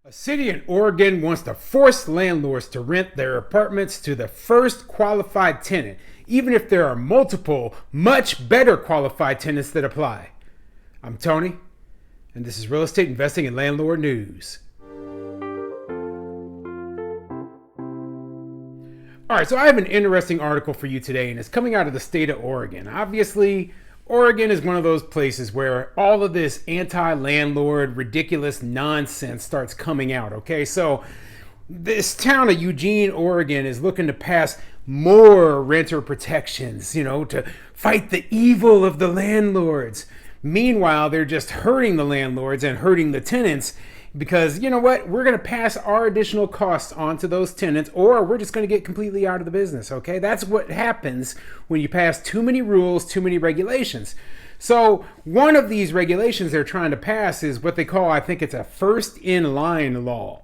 A city in Oregon wants to force landlords to rent their apartments to the first qualified tenant, even if there are multiple, much better qualified tenants that apply. I'm Tony, and this is Real Estate Investing and Landlord News. All right, so I have an interesting article for you today, and it's coming out of the state of Oregon. Obviously, Oregon is one of those places where all of this anti-landlord, ridiculous nonsense starts coming out, okay? So this town of Eugene, Oregon is looking to pass more renter protections, to fight the evil of the landlords. Meanwhile, they're just hurting the landlords and hurting the tenants because, you know what, we're going to pass our additional costs on to those tenants, or we're just going to get completely out of the business, okay? That's what happens when you pass too many rules, too many regulations. So one of these regulations they're trying to pass is what they call, I think it's a first in line law.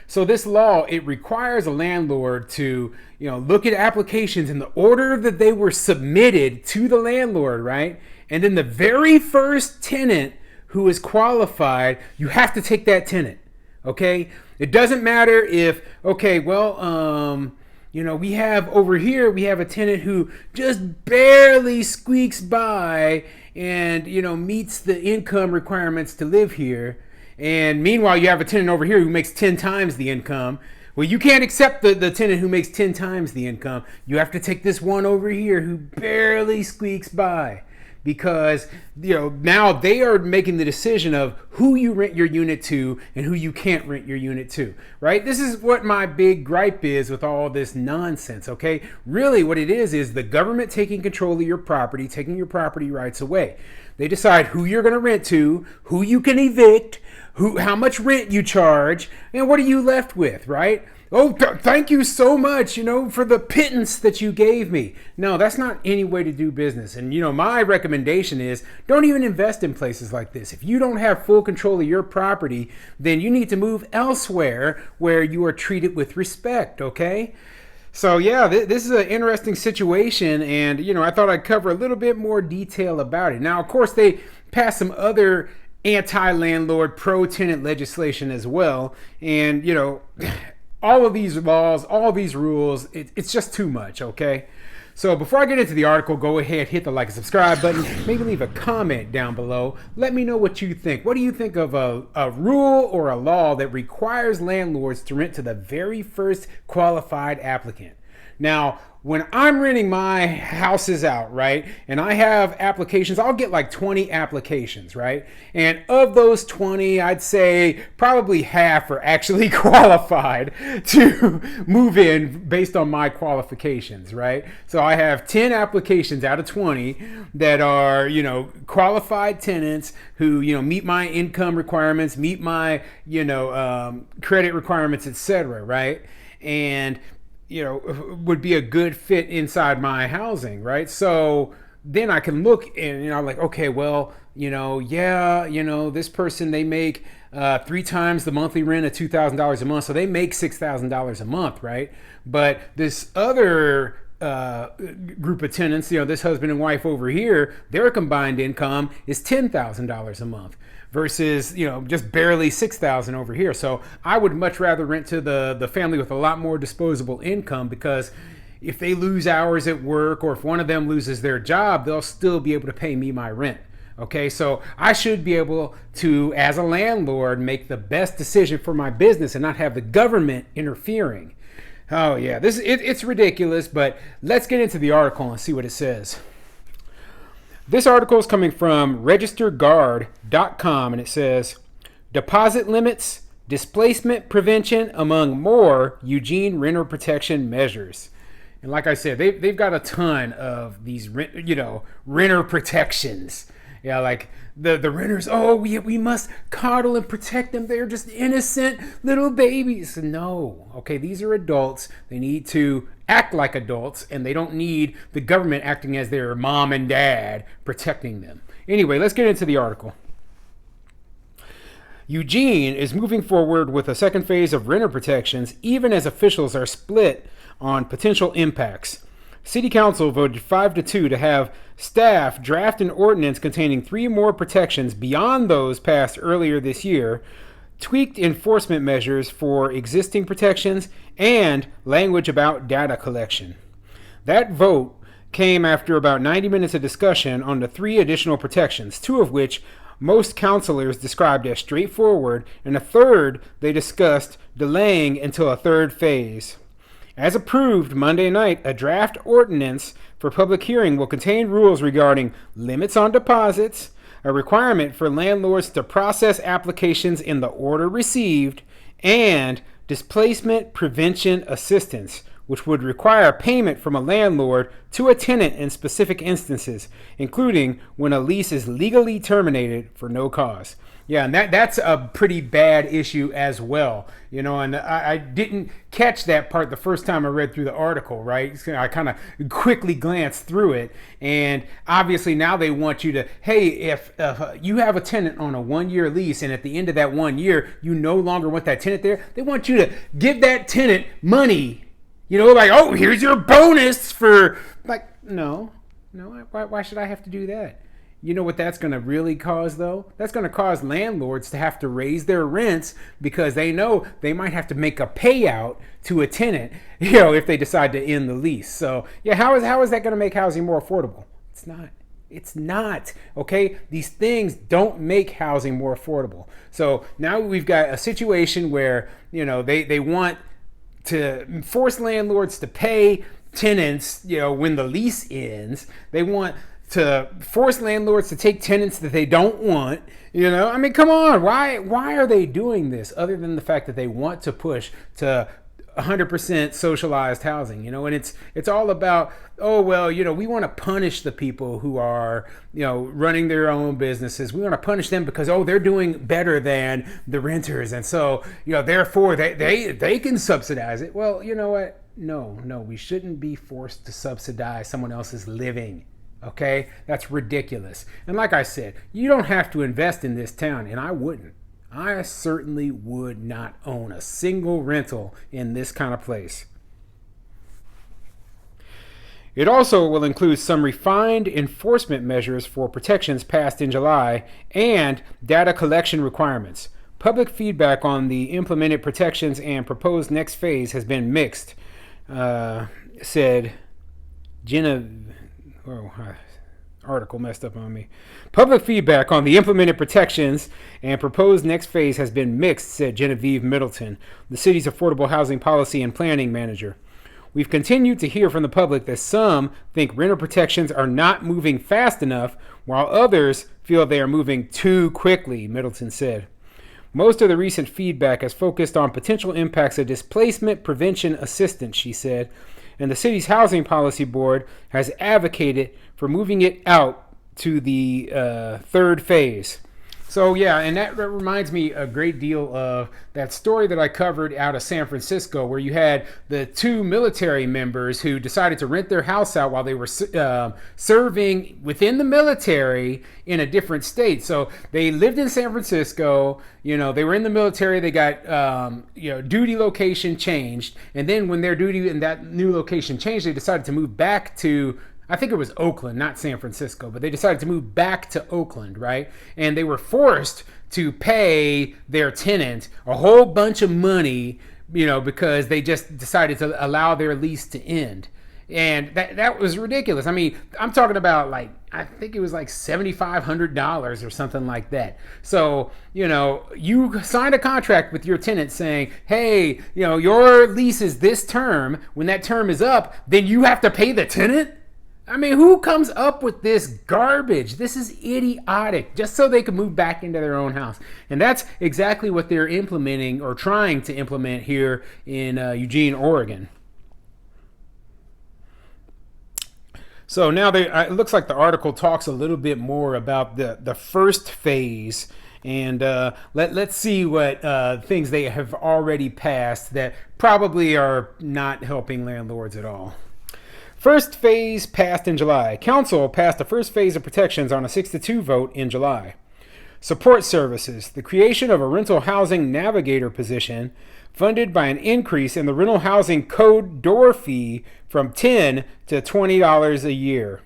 So this law, it requires a landlord to, look at applications in the order that they were submitted to the landlord, right? And then the very first tenant who is qualified, you have to take that tenant, okay? It doesn't matter if, we have over here, we have a tenant who just barely squeaks by and, meets the income requirements to live here. And meanwhile, you have a tenant over here who makes 10 times the income. Well, you can't accept the tenant who makes 10 times the income. You have to take this one over here who barely squeaks by. Because, now they are making the decision of who you rent your unit to and who you can't rent your unit to, right? This is what my big gripe is with all this nonsense, okay? Really what it is the government taking control of your property, taking your property rights away. They decide who you're going to rent to, who you can evict, how much rent you charge, and what are you left with, right? Oh, thank you so much, for the pittance that you gave me. No, that's not any way to do business. And, my recommendation is don't even invest in places like this. If you don't have full control of your property, then you need to move elsewhere where you are treated with respect, okay? So, yeah, this is an interesting situation. And, I thought I'd cover a little bit more detail about it. Now, of course, they passed some other anti-landlord, pro-tenant legislation as well. And, all of these laws, all of these rules, it's just too much, okay? So before I get into the article, go ahead, hit the like and subscribe button, maybe leave a comment down below. Let me know what you think. What do you think of a rule or a law that requires landlords to rent to the very first qualified applicant? Now, when I'm renting my houses out, right, and I have applications, I'll get like 20 applications, right? And of those 20, I'd say probably half are actually qualified to move in based on my qualifications, right? So I have 10 applications out of 20 that are, qualified tenants who, meet my income requirements, meet my, credit requirements, etc., right? And would be a good fit inside my housing, right? So then I can look and, I'm like, okay, well, this person, they make 3 times the monthly rent of $2,000 a month. So they make $6,000 a month, right? But this other group of tenants, this husband and wife over here, their combined income is $10,000 a month versus, just barely $6,000 over here. So I would much rather rent to the family with a lot more disposable income, because if they lose hours at work or if one of them loses their job, they'll still be able to pay me my rent. Okay, so I should be able to, as a landlord, make the best decision for my business and not have the government interfering. Oh yeah, it's ridiculous, but let's get into the article and see what it says. This article is coming from registerguard.com, and it says, deposit limits, displacement prevention, among more Eugene renter protection measures. And like I said, they've got a ton of these, renter protections. Yeah, like the renters, we must coddle and protect them. They're just innocent little babies. No, okay, these are adults. They need to act like adults, and they don't need the government acting as their mom and dad protecting them. Anyway, let's get into the article. Eugene is moving forward with a second phase of renter protections, even as officials are split on potential impacts. City Council voted 5-2 to have staff draft an ordinance containing 3 more protections beyond those passed earlier this year tweaked enforcement measures for existing protections, and language about data collection. That vote came after about 90 minutes of discussion on the 3 additional protections, 2 of which most counselors described as straightforward, and a third they discussed delaying until a third phase. As approved Monday night, a draft ordinance for public hearing will contain rules regarding limits on deposits, a requirement for landlords to process applications in the order received, and displacement prevention assistance, which would require payment from a landlord to a tenant in specific instances, including when a lease is legally terminated for no cause. Yeah, and that's a pretty bad issue as well, and I didn't catch that part the first time I read through the article, right? I kind of quickly glanced through it, and obviously now they want you to, hey, if you have a tenant on a 1-year lease, and at the end of that 1 year, you no longer want that tenant there, they want you to give that tenant money. Like, oh, here's your bonus for, like, no, why should I have to do that? You know what that's going to really cause, though? That's going to cause landlords to have to raise their rents because they know they might have to make a payout to a tenant, if they decide to end the lease. So, yeah, how is that going to make housing more affordable? It's not, okay? These things don't make housing more affordable. So now we've got a situation where, they want to force landlords to pay tenants, when the lease ends. They want to force landlords to take tenants that they don't want. I mean, come on. Why are they doing this other than the fact that they want to push to 100% socialized housing, and it's all about, oh, well, we want to punish the people who are, running their own businesses. We want to punish them because, oh, they're doing better than the renters. And so, therefore they can subsidize it. Well, you know what? No, we shouldn't be forced to subsidize someone else's living. Okay? That's ridiculous. And like I said, you don't have to invest in this town, and I wouldn't. I certainly would not own a single rental in this kind of place. It also will include some refined enforcement measures for protections passed in July and data collection requirements. Public feedback on the implemented protections and proposed next phase has been mixed, said article messed up on me. Public feedback on the implemented protections and proposed next phase has been mixed, said Genevieve Middleton, the city's affordable housing policy and planning manager. We've continued to hear from the public that some think renter protections are not moving fast enough, while others feel they are moving too quickly, Middleton said. Most of the recent feedback has focused on potential impacts of displacement prevention assistance, she said, and the city's housing policy board has advocated for moving it out to the third phase. So yeah, and that reminds me a great deal of that story that I covered out of San Francisco, where you had the 2 military members who decided to rent their house out while they were serving within the military in a different state. So they lived in San Francisco, they were in the military, they got duty location changed, and then when their duty in that new location changed, they decided to move back to, I think it was Oakland, not San Francisco, but they decided to move back to Oakland, right? And they were forced to pay their tenant a whole bunch of money, because they just decided to allow their lease to end. And that was ridiculous. I mean, I'm talking about I think it was $7,500 or something like that. So, you signed a contract with your tenant saying, hey, your lease is this term. When that term is up, then you have to pay the tenant? I mean, who comes up with this garbage? This is idiotic, just so they can move back into their own house. And that's exactly what they're implementing or trying to implement here in Eugene, Oregon. So now it looks like the article talks a little bit more about the first phase. And let's see what things they have already passed that probably are not helping landlords at all. First phase passed in July. Council passed the first phase of protections on a 6-2 vote in July. Support services. The creation of a rental housing navigator position funded by an increase in the rental housing code door fee from $10 to $20 a year.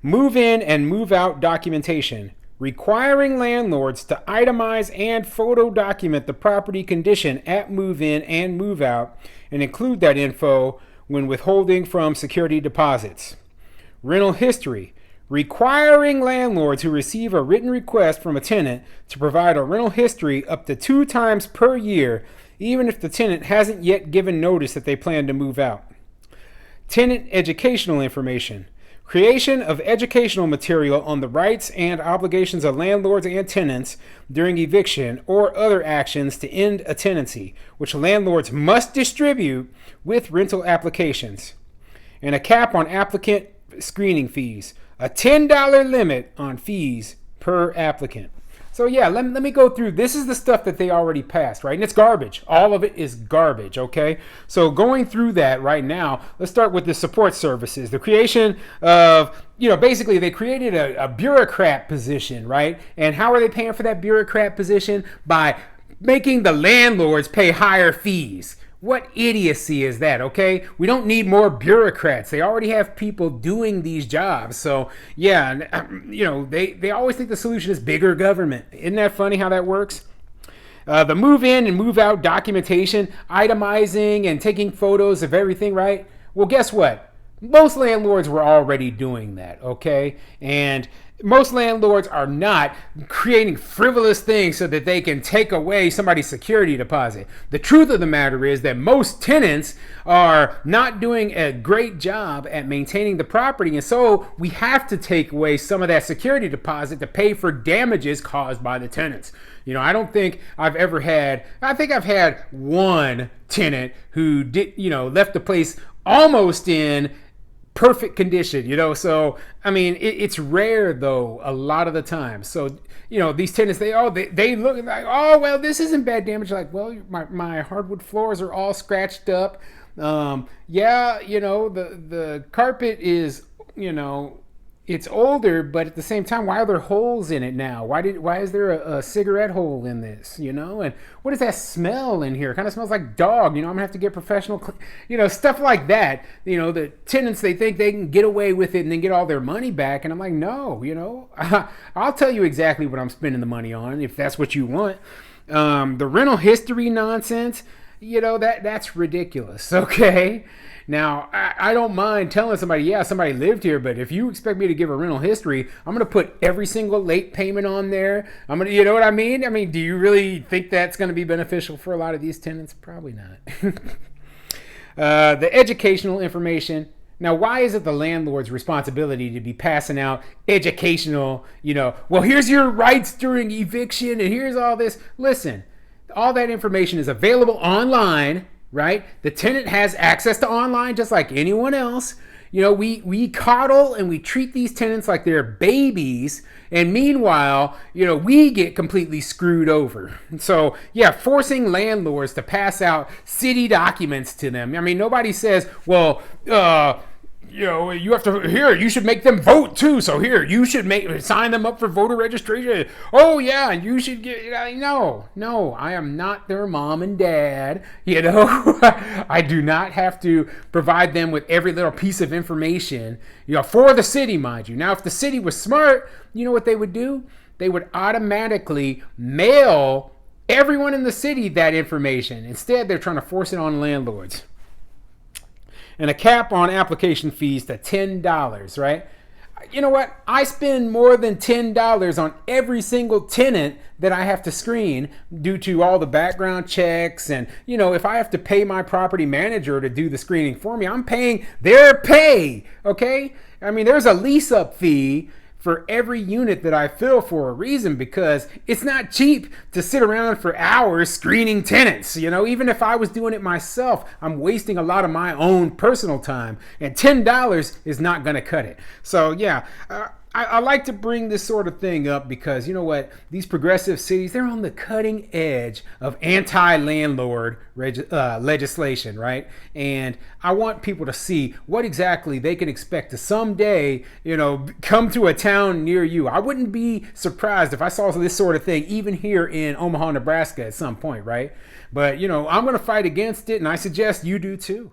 Move in and move out documentation. requiring landlords to itemize and photo document the property condition at move-in and move-out and include that info when withholding from security deposits. Rental history, requiring landlords who receive a written request from a tenant to provide a rental history up to 2 times per year, even if the tenant hasn't yet given notice that they plan to move out. Tenant educational information, creation of educational material on the rights and obligations of landlords and tenants during eviction or other actions to end a tenancy, which landlords must distribute with rental applications. And a cap on applicant screening fees, a $10 limit on fees per applicant. So yeah, let me go through. This is the stuff that they already passed, right? And it's garbage. All of it is garbage, okay? So going through that right now, let's start with the support services. The creation of, basically they created a bureaucrat position, right? And how are they paying for that bureaucrat position? By making the landlords pay higher fees. What idiocy is that, okay? We don't need more bureaucrats. They already have people doing these jobs. So, yeah, they always think the solution is bigger government. Isn't that funny how that works? The move in and move out documentation, itemizing and taking photos of everything, right? Well, guess what? Most landlords were already doing that, okay? And most landlords are not creating frivolous things so that they can take away somebody's security deposit. The truth of the matter is that most tenants are not doing a great job at maintaining the property, and so we have to take away some of that security deposit to pay for damages caused by the tenants. I don't think I've had one tenant who left the place almost in perfect condition, so I mean it's rare though a lot of the time. So these tenants they look like, oh well, this isn't bad damage. Like, well, my hardwood floors are all scratched up. The carpet is it's older, but at the same time, why are there holes in it now? Why is there a cigarette hole in this? And what is that smell in here? It kind of smells like dog. I'm gonna have to get professional, stuff like that. The tenants, they think they can get away with it and then get all their money back, and I'm like, no, I'll tell you exactly what I'm spending the money on if that's what you want. The rental history nonsense, that's ridiculous. Okay. Now, I don't mind telling somebody, yeah, somebody lived here, but if you expect me to give a rental history, I'm going to put every single late payment on there. I'm going to, you know what I mean? I mean, do you really think that's going to be beneficial for a lot of these tenants? Probably not. The educational information. Now, why is it the landlord's responsibility to be passing out educational, well, here's your rights during eviction and here's all this. Listen, all that information is available online. Right? The tenant has access to online just like anyone else. We coddle and we treat these tenants like they're babies. And meanwhile, we get completely screwed over. So, yeah, forcing landlords to pass out city documents to them. I mean, nobody says, well, you have to, here, you should make them vote too. So here, you should sign them up for voter registration. Oh yeah, you should get, no, I am not their mom and dad. I do not have to provide them with every little piece of information, for the city, mind you. Now, if the city was smart, you know what they would do? They would automatically mail everyone in the city that information. Instead, they're trying to force it on landlords. And a cap on application fees to $10, right? You know what? I spend more than $10 on every single tenant that I have to screen due to all the background checks. And, if I have to pay my property manager to do the screening for me, I'm paying their pay, okay? I mean, there's a lease up fee for every unit that I fill for a reason, because it's not cheap to sit around for hours screening tenants. Even if I was doing it myself, I'm wasting a lot of my own personal time, and $10 is not going to cut it. So yeah, I like to bring this sort of thing up because, these progressive cities, they're on the cutting edge of anti-landlord legislation, right? And I want people to see what exactly they can expect to someday, come to a town near you. I wouldn't be surprised if I saw this sort of thing even here in Omaha, Nebraska at some point, right? But, I'm going to fight against it, and I suggest you do too.